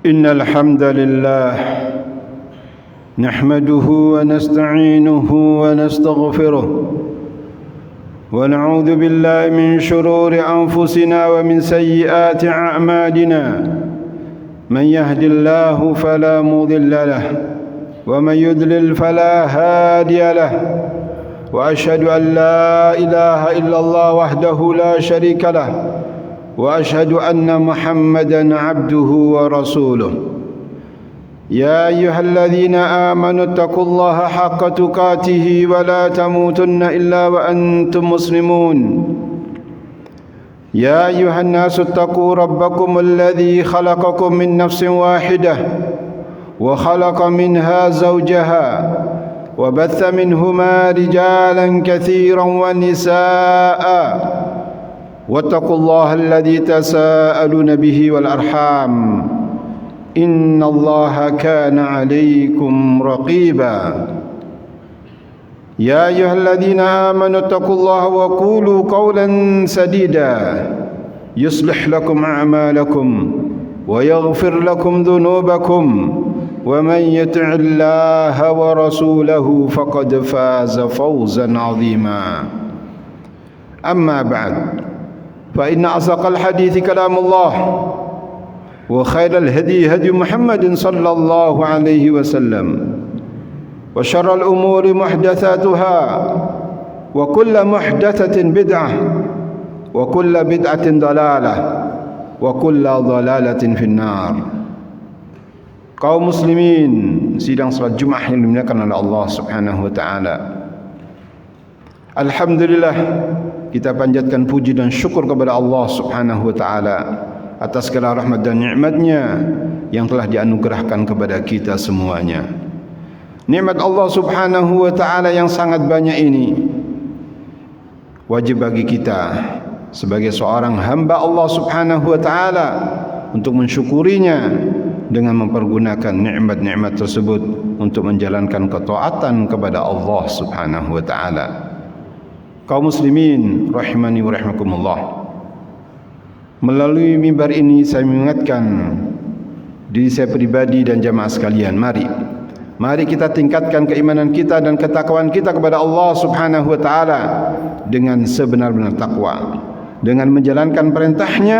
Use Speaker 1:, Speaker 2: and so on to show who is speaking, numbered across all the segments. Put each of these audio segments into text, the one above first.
Speaker 1: إن الحمد لله نحمده ونستعينه ونستغفره ونعوذ بالله من شرور أنفسنا ومن سيئات أعمالنا من يهد الله فلا مضل له ومن يضلل فلا هادي له وأشهد أن لا إله إلا الله وحده لا شريك له وأشهد أن محمدا عبده ورسوله يا أيها الذين آمنوا اتقوا الله حق تقاته ولا تموتن إلا وأنتم مسلمون يا أيها الناس اتقوا ربكم الذي خلقكم من نفس واحدة وخلق منها زوجها وبث منهما رجالا كثيرا ونساء واتقوا الله الذي تساءلون به والأرحام إن الله كان عليكم رقيبا يا أيها الذين آمنوا اتقوا الله وقولوا قولا سديدا يصلح لكم أعمالكم ويغفر لكم ذنوبكم ومن يطع الله ورسوله فقد فاز فوزا عظيما أما بعد فإن أصدق الحديث كلام الله وخير الهدي هدي محمد صلى الله عليه وسلم وشر الأمور محدثاتها وكل محدثة بدعة وكل بدعة ضلالة وكل ضلالة في النار. Kaum muslimin sidang salat Jumat yang dimuliakan oleh Allah Subhanahu wa taala. Alhamdulillah, kita panjatkan puji dan syukur kepada Allah Subhanahu wa taala atas segala rahmat dan nikmat-Nya yang telah dianugerahkan kepada kita semuanya. Nikmat Allah Subhanahu wa taala yang sangat banyak ini wajib bagi kita sebagai seorang hamba Allah Subhanahu wa taala untuk mensyukurinya dengan mempergunakan nikmat-nikmat tersebut untuk menjalankan ketaatan kepada Allah Subhanahu wa taala. Kaum muslimin rahimani wa rahimakumullah, melalui mimbar ini saya mengingatkan diri saya pribadi dan jamaah sekalian, mari kita tingkatkan keimanan kita dan ketakwaan kita kepada Allah Subhanahu wa taala dengan sebenar-benar takwa, dengan menjalankan perintahnya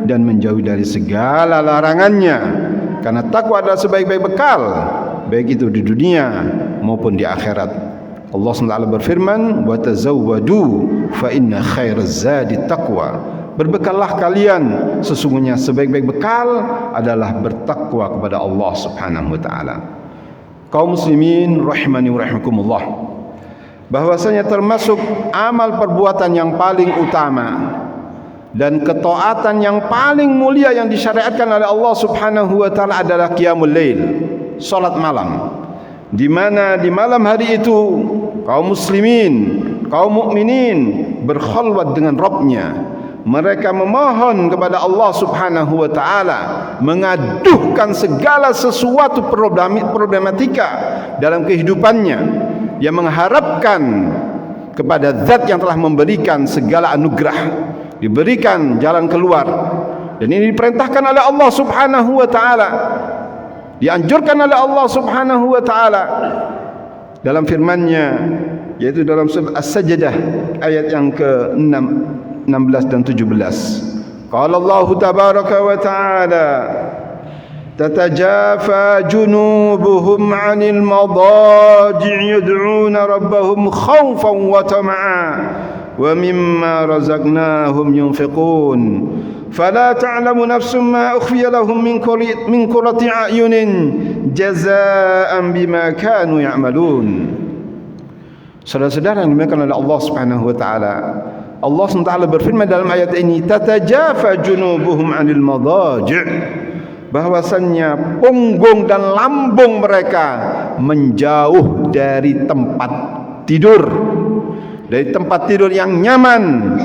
Speaker 1: dan menjauhi dari segala larangannya. Karena takwa adalah sebaik-baik bekal, baik itu di dunia maupun di akhirat. Allah SWT berfirman, "Wa tazawwadu fa inna khairaz zadi taqwa." Berbekallah kalian, sesungguhnya sebaik-baik bekal adalah bertakwa kepada Allah Subhanahu wa taala. Kaum muslimin rahimani wa rahimakumullah, bahwasanya termasuk amal perbuatan yang paling utama dan ketaatan yang paling mulia yang disyariatkan oleh Allah Subhanahu wa taala adalah qiyamul lail, salat malam, di mana di malam hari itu kaum muslimin, kaum mukminin berkhalwat dengan Rabb-Nya. Mereka memohon kepada Allah Subhanahu wa taala, mengaduhkan segala sesuatu problematika dalam kehidupannya, yang mengharapkan kepada zat yang telah memberikan segala anugerah, diberikan jalan keluar. Dan ini diperintahkan oleh Allah Subhanahu wa taala, dianjurkan oleh Allah Subhanahu wa taala dalam firman-Nya, yaitu dalam surah As-Sajdah ayat yang ke-16 dan 17. Qala Allah tabaraka wa taala, tatajafa junubuhum 'anil madaji' yad'una rabbahum khawfan wa tam'a wa mimma razaqnahum yunfiqun fala ta'lamu nafsun ma ukhfiya lahum min qurrati a'yunin jazaa'an bima kanu ya'malun. Saudara-saudara yang dimuliakan oleh Allah Subhanahu wa taala, Allah SWT berfirman dalam ayat ini, tatajafa junubuhum 'anil madaji', bahwasannya punggung dan lambung mereka menjauh dari tempat tidur, dari tempat tidur yang nyaman,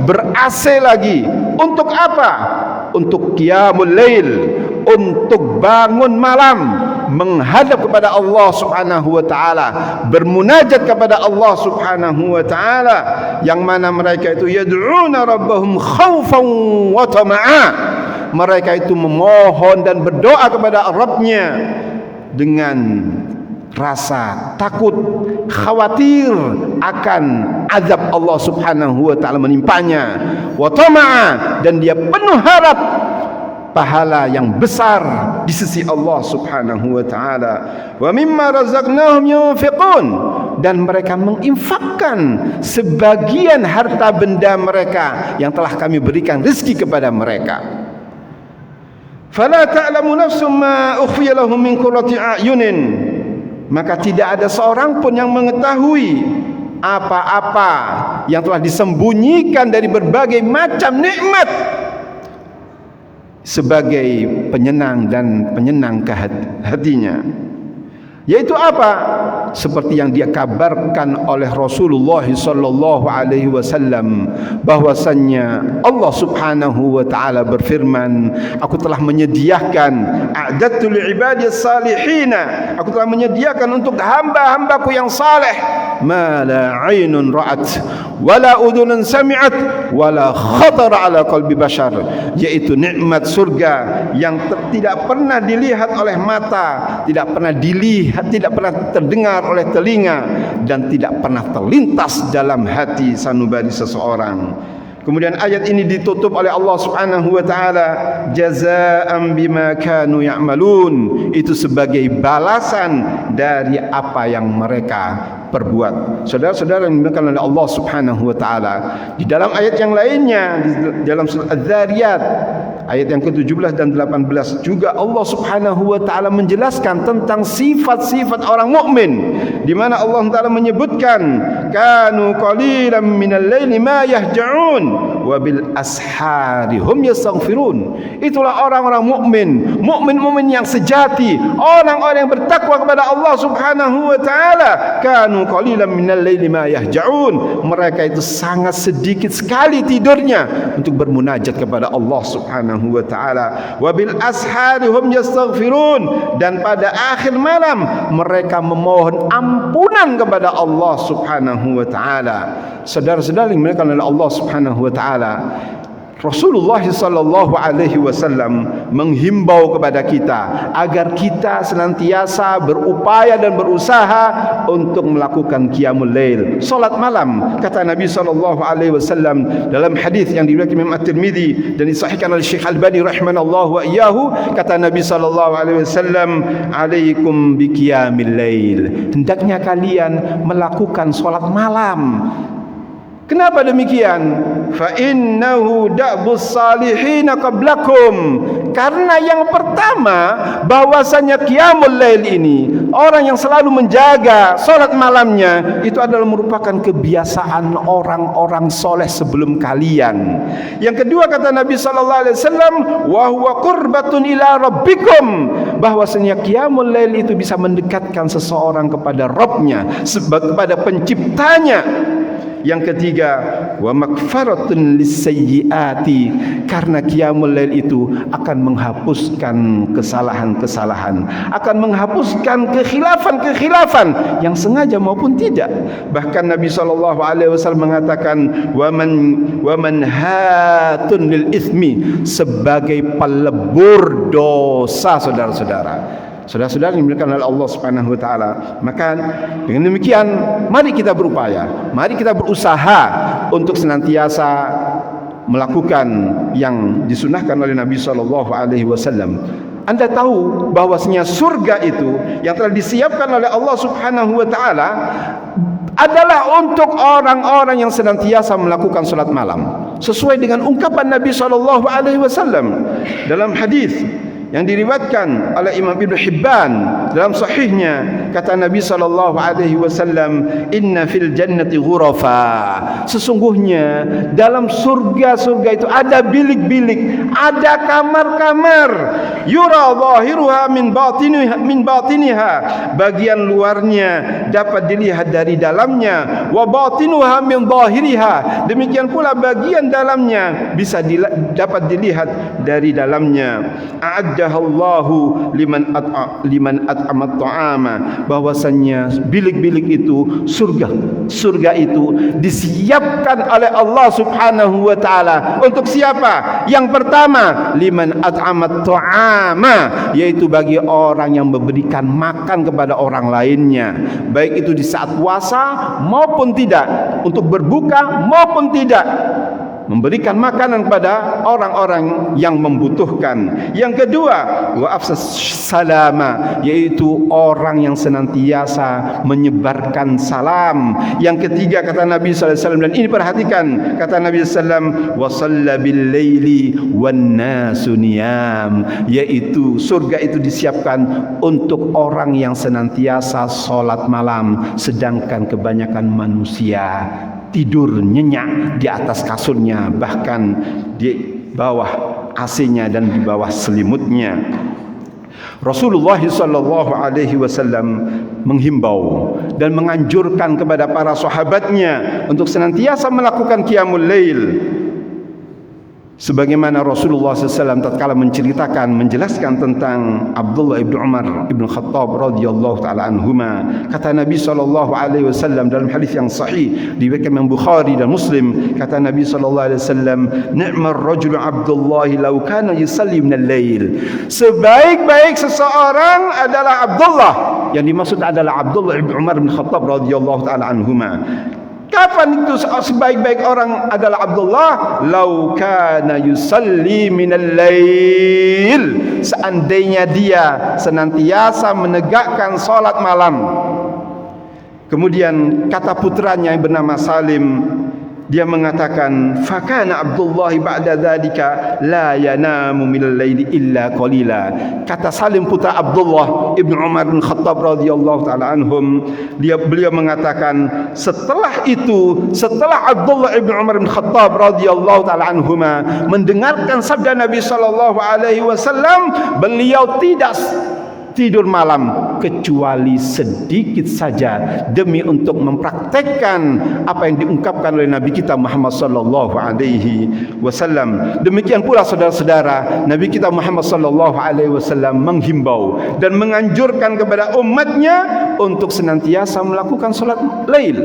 Speaker 1: ber-AC lagi. Untuk apa? Untuk qiyamul lail, untuk bangun malam, menghadap kepada Allah Subhanahu wa taala, bermunajat kepada Allah Subhanahu wa taala, yang mana mereka itu yad'una rabbahum khaufan wa tama'a, mereka itu memohon dan berdoa kepada Rabb-nya dengan rasa takut, khawatir akan azab Allah Subhanahu wa taala menimpanya, wa tama'a, dan dia penuh harap pahala yang besar di sisi Allah Subhanahu wa taala. Wa mimma razaqnahum yunfiqun, dan mereka menginfakkan sebagian harta benda mereka yang telah kami berikan rezeki kepada mereka. Fala ta'lamu nafsum ma ukhfiya lahum min qurrati a'yunin, maka tidak ada seorang pun yang mengetahui apa-apa yang telah disembunyikan dari berbagai macam nikmat sebagai penyenang dan penyenang ke hatinya. Yaitu apa? Seperti yang dia kabarkan oleh Rasulullah sallallahu alaihi wasallam, bahwasannya Allah Subhanahu wa taala berfirman, aku telah menyediakan, a'dadtu li'ibadiyas salihin, aku telah menyediakan untuk hamba-hambaku yang saleh, ma la 'ainun ra'at wala udhunun sami'at wala khatara ala qalbi bashar, yaitu nikmat surga yang tidak pernah dilihat oleh mata, tidak pernah dilihat, tidak pernah terdengar oleh telinga, dan tidak pernah terlintas dalam hati sanubari seseorang. Kemudian ayat ini ditutup oleh Allah Subhanahu wa taala, jazaa'an bima kanu ya'malun, itu sebagai balasan dari apa yang mereka perbuat. Saudara-saudara yang dimuliakan oleh Allah Subhanahu wa taala, di dalam ayat yang lainnya, di dalam surah Az-Zariyat ayat yang ke-17 dan 18 juga Allah Subhanahu wa taala menjelaskan tentang sifat-sifat orang mukmin, di mana Allah taala menyebutkan kanu qalilan minal laili ma yahja'un wa bil ashari hum yastaghfirun. Itulah orang-orang mukmin, mukmin yang sejati, orang-orang yang bertakwa kepada Allah Subhanahu wa taala. Kanu qalilan minal laili ma yahja'un, mereka itu sangat sedikit sekali tidurnya untuk bermunajat kepada Allah Subhanahu wa taala. Wa bil ashari hum yastaghfirun, dan pada akhir malam mereka memohon ampunan kepada Allah Subhanahu wa taala. Saudara-saudara yang dimuliakan oleh Allah Subhanahu wa taala, Rasulullah sallallahu alaihi wasallam menghimbau kepada kita agar kita senantiasa berupaya dan berusaha untuk melakukan qiyamul lail, salat malam. Kata Nabi sallallahu alaihi wasallam dalam hadis yang diriwayatkan Imam At-Tirmizi dan disahihkan oleh Syekh Albani rahimanallahu wa iyyahu, kata Nabi sallallahu alaihi wasallam, alaikum biqiyamil lail, hendaknya kalian melakukan salat malam. Kenapa demikian? Fa innahu da'bus salihin qablakum, karena yang pertama bahwasanya qiyamul lail ini, orang yang selalu menjaga salat malamnya, itu adalah merupakan kebiasaan orang-orang soleh sebelum kalian. Yang kedua, kata Nabi sallallahu alaihi wasallam, wa huwa qurbatun ila rabbikum, bahwasanya qiyamul lail itu bisa mendekatkan seseorang kepada Rabb-nya, kepada penciptanya. Yang ketiga, wa makfaratun lisayyiati, karena qiyamul lail itu akan menghapuskan kesalahan-kesalahan, akan menghapuskan kekhilafan-kekhilafan yang sengaja maupun tidak. Bahkan Nabi sallallahu alaihi wasallam mengatakan, wa man hatun lil ismi, sebagai pelebur dosa. Saudara-saudara yang dimuliakan oleh Allah Subhanahu wa taala, maka dengan demikian mari kita berupaya, mari kita berusaha untuk senantiasa melakukan yang disunahkan oleh Nabi sallallahu alaihi wasallam. Anda tahu bahwasanya surga itu yang telah disiapkan oleh Allah Subhanahu wa taala adalah untuk orang-orang yang senantiasa melakukan salat malam, sesuai dengan ungkapan Nabi sallallahu alaihi wasallam dalam hadis yang diriwayatkan oleh Imam Ibn Hibban dalam sahihnya, kata Nabi sallallahu alaihi wasallam, inna fil jannati ghurafa, sesungguhnya dalam surga itu ada bilik-bilik, ada kamar-kamar, yura zahiruha min batiniha, bagian luarnya dapat dilihat dari dalamnya, wa batinuha min zahiriha, demikian pula bagian dalamnya bisa dapat dilihat dari dalamnya. A'addahallahu liman at'amat ta'ama bahwasannya bilik-bilik itu surga itu disiapkan oleh Allah Subhanahu wa taala untuk siapa? Yang pertama, liman at'amat ta'ama, yaitu bagi orang yang memberikan makan kepada orang lainnya, baik itu di saat puasa maupun tidak, untuk berbuka maupun tidak, memberikan makanan kepada orang-orang yang membutuhkan. Yang kedua, wa afsas salama, yaitu orang yang senantiasa menyebarkan salam. Yang ketiga, kata Nabi sallallahu alaihi wasallam, dan ini perhatikan, kata Nabi sallallahu alaihi wasallam, wa shalla bil laili wan nasu niyam, yaitu surga itu disiapkan untuk orang yang senantiasa salat malam sedangkan kebanyakan manusia tidur nyenyak di atas kasurnya, bahkan di bawah AC-nya dan di bawah selimutnya. Rasulullah sallallahu alaihi wasallam menghimbau dan menganjurkan kepada para sahabatnya untuk senantiasa melakukan qiyamul lail, sebagaimana Rasulullah SAW tatkala menjelaskan tentang Abdullah ibn Umar ibn Khattab radhiyallahu taala anhuma, kata Nabi SAW dalam hadis yang sahih diriwayatkan Imam Bukhari dan Muslim, kata Nabi SAW, ni'mar rajul Abdullah law kana yusalli minal lail, sebaik-baik seseorang adalah Abdullah, yang dimaksud adalah Abdullah ibn Umar ibn Khattab radhiyallahu taala anhuma. Kapan itu sebaik-baik orang adalah Abdullah? Lau kana yusalli minal lail, seandainya dia senantiasa menegakkan salat malam. Kemudian kata putranya yang bernama Salim, dia mengatakan, fakana Abdullah ba'da dzalika la yanamu minal laili illa qalila. Kata Salim putra Abdullah ibn Umar bin Khattab radhiyallahu taala anhum, beliau mengatakan, setelah itu, setelah Abdullah ibn Umar bin Khattab radhiyallahu taala anhuma mendengarkan sabda Nabi sallallahu alaihi wasallam, beliau tidak tidur malam kecuali sedikit saja demi untuk mempraktekkan apa yang diungkapkan oleh Nabi kita Muhammad sallallahu alaihi wasallam. Demikian pula saudara-saudara, Nabi kita Muhammad sallallahu alaihi wasallam menghimbau dan menganjurkan kepada umatnya untuk senantiasa melakukan salat lail.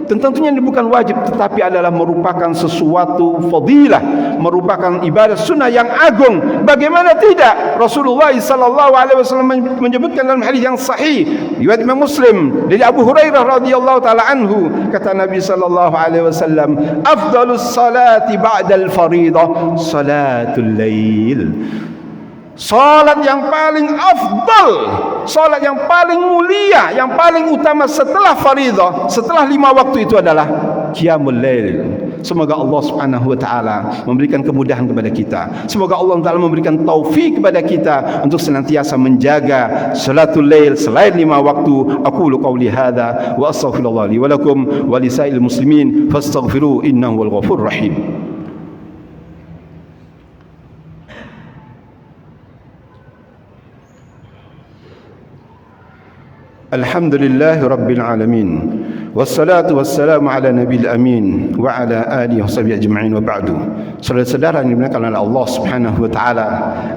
Speaker 1: Tentunya ini bukan wajib, tetapi adalah merupakan sesuatu fadilah, merupakan ibadah sunnah yang agung. Bagaimana tidak? Rasulullah sallallahu alaihi wasallam menyebutkan dalam hadis yang sahih riwayat Imam Muslim dari Abu Hurairah radhiyallahu taala anhu, kata Nabi sallallahu alaihi wasallam, afdalus salati ba'dal fariidah salatul lail. Salat yang paling afdal, salat yang paling mulia, yang paling utama setelah faridah, setelah 5 waktu itu adalah qiyamul lail. Semoga Allah Subhanahu wa taala memberikan kemudahan kepada kita. Semoga Allah taala memberikan taufik kepada kita untuk senantiasa menjaga salatul lail selain 5 waktu. Aqulu qauli hadza wa astaghfirullah li wa lakum wa lisail muslimin fastaghfiru innahu wal ghafurur rahim. Alhamdulillah Rabbil Alamin, wassalatu wassalamu ala nabil amin wa ala alihi wa sahbihi ajma'in, wa ba'du. Saudara-saudara yang dimuliakan oleh Allah Subhanahu wa taala,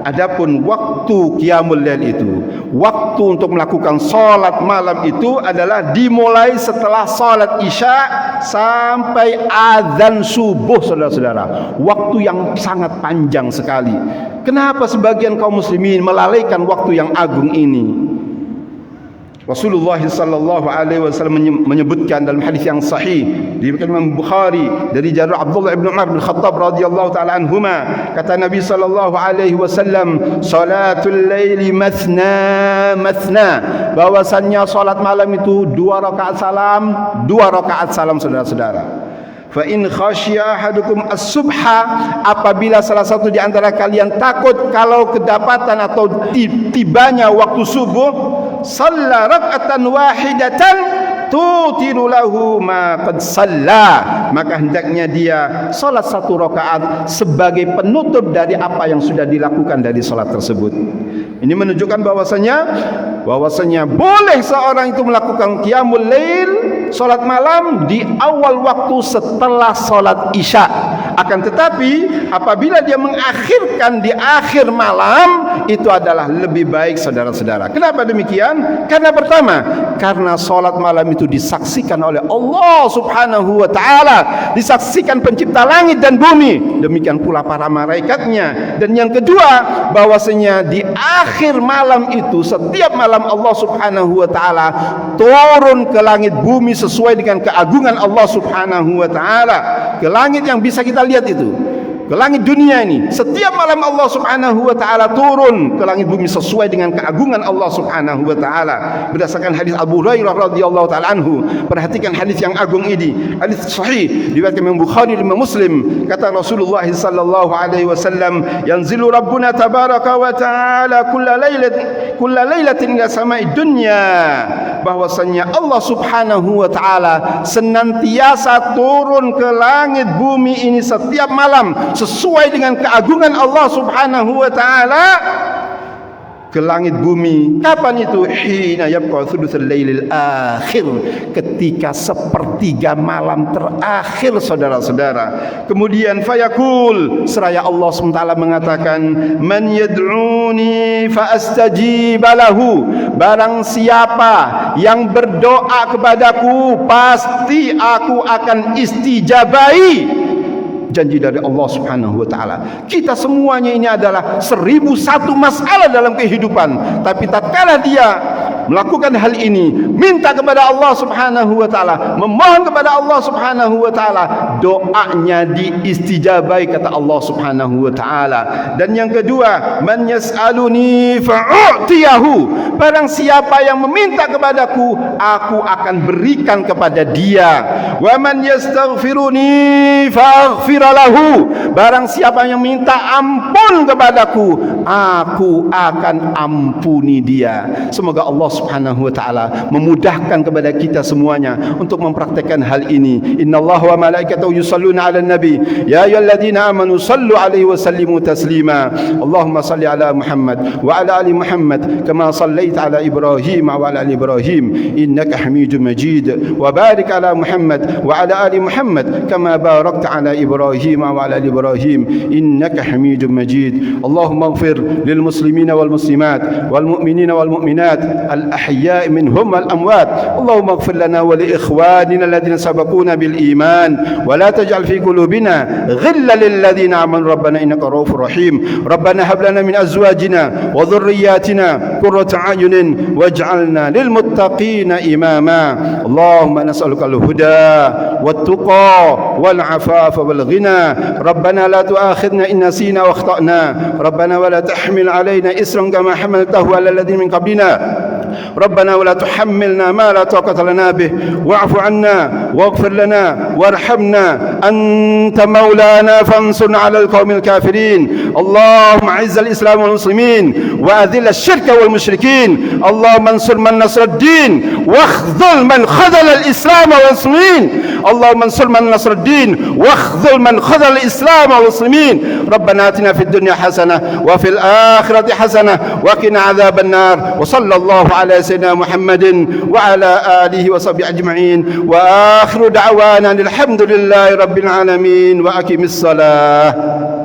Speaker 1: adapun waktu qiyamul lail itu, waktu untuk melakukan salat malam itu adalah dimulai setelah salat isya sampai azan subuh. Saudara-saudara, waktu yang sangat panjang sekali. Kenapa sebagian kaum muslimin melalaikan waktu yang agung ini? Rasulullah sallallahu alaihi wasallam menyebutkan dalam hadis yang sahih diriwayatkan Imam Bukhari dari jalur Abdullah ibn Umar bin Khattab radhiyallahu taala anhuma, kata Nabi sallallahu alaihi wasallam, salatul laili mathna mathna, bahwasannya salat malam itu 2 rakaat salam, 2 rakaat salam. Saudara-saudara, fa in khasyiya ahadukum as-subha, apabila salah satu di antara kalian takut kalau kedapatan atau tibanya waktu subuh, shalla rak'atan wahidatan tutiru lahu ma qad shalla, maka hendaknya dia salat 1 rakaat sebagai penutup dari apa yang sudah dilakukan dari salat tersebut. Ini menunjukkan bahwasanya boleh seorang itu melakukan qiyamul lail, salat malam di awal waktu setelah salat isya. Akan tetapi apabila dia mengakhirkan di akhir malam, itu adalah lebih baik, saudara-saudara. Kenapa demikian? Karena pertama, karena solat malam itu disaksikan oleh Allah Subhanahu wa ta'ala, disaksikan pencipta langit dan bumi, demikian pula para malaikatnya. Dan yang kedua, bahwasanya di akhir malam itu, setiap malam Allah Subhanahu wa ta'ala turun ke langit bumi sesuai dengan keagungan Allah Subhanahu wa ta'ala, ke langit yang bisa kita lihat itu, ke langit dunia ini. Setiap malam Allah Subhanahu wa ta'ala turun ke langit bumi sesuai dengan keagungan Allah Subhanahu wa ta'ala. Berdasarkan hadis Abu Hurairah radhiyallahu ta'ala anhu. Perhatikan hadis yang agung ini, hadis sahih riwayat Imam Bukhari dan Muslim. Kata Rasulullah sallallahu alaihi wasallam, yanzilu rabbuna tabaraka wa ta'ala kulla lailatin ila samai dunya, bahwasanya Allah Subhanahu wa ta'ala senantiasa turun ke langit bumi ini setiap malam sesuai dengan keagungan Allah Subhanahu wa ta'ala ke langit bumi. Kapan itu? Hina yabqa thuluthul lailil akhir, ketika sepertiga malam terakhir, saudara-saudara. Kemudian fayaqul, seraya Allah SWT mengatakan, man yad'uni fa astajib lahu, barang siapa yang berdoa kepadaku pasti aku akan istijabai. Janji dari Allah Subhanahu wa ta'ala. Kita semuanya ini adalah 1001 masalah dalam kehidupan, tapi tatkala dia melakukan hal ini, minta kepada Allah Subhanahu wa ta'ala, memohon kepada Allah Subhanahu wa ta'ala, doanya diistijabai, kata Allah Subhanahu wa ta'ala. Dan yang kedua, man yas'aluni fa'u'tiyahu, barang siapa yang meminta kepadaku, aku akan berikan kepada dia. Wa man yastaghfiruni fa'aghfir lahu, barang siapa yang minta ampun kepadaku, aku akan ampuni dia. Semoga Allah Subhanahu wa ta'ala memudahkan kepada kita semuanya untuk mempraktikkan hal ini. Innallaha wa malaikatahu yusalluna 'alan nabi ya ayyuhalladzina amanu sallu 'alaihi wa sallimu taslima. Allahumma salli 'ala Muhammad wa 'ala ali Muhammad kama sallaita 'ala Ibrahim wa 'ala ali Ibrahim innaka Hamidum Majid. Wa barik 'ala Muhammad wa 'ala ali Muhammad kama barakta 'ala Ibrahim وعلى آل إبراهيم إنك حميد مجيد. اللهم اغفر للمسلمين والمسلمات والمؤمنين والمؤمنات الأحياء منهم والأموات. اللهم اغفر لنا ولإخواننا الذين سبقونا بالإيمان ولا تجعل في قلوبنا غلا للذين آمنوا ربنا إنك رؤوف رحيم. ربنا هب لنا من أزواجنا وذرياتنا قرة أعين واجعلنا للمتقين إماما. اللهم نسألك الهدى والتقى والعفاف والغنى. ربنا لا تؤاخذنا إن نسينا واخطأنا. ربنا ولا تحمل علينا إسرا كما حملته على الذين من قبلنا. ربنا ولا تحملنا ما لا طاقة لنا به واعف عنا واغفر لنا وارحمنا أنت مولانا فانصرنا على القوم الكافرين. اللهم أعز الإسلام والمسلمين وأذل الشرك والمشركين. اللهم انصر من نصر الدين واخذل من خذل الإسلام والمسلمين. اللهم انصر من نصر الدين واخذل من خذل الإسلام والمسلمين. ربنا آتنا في الدنيا حسنة وفي الآخرة حسنة وقنا عذاب النار. وصلى الله على سيدنا محمد وعلى آله وصحبه أجمعين. وآخر دعوانا الحمد لله رب العالمين. وأقم الصلاة.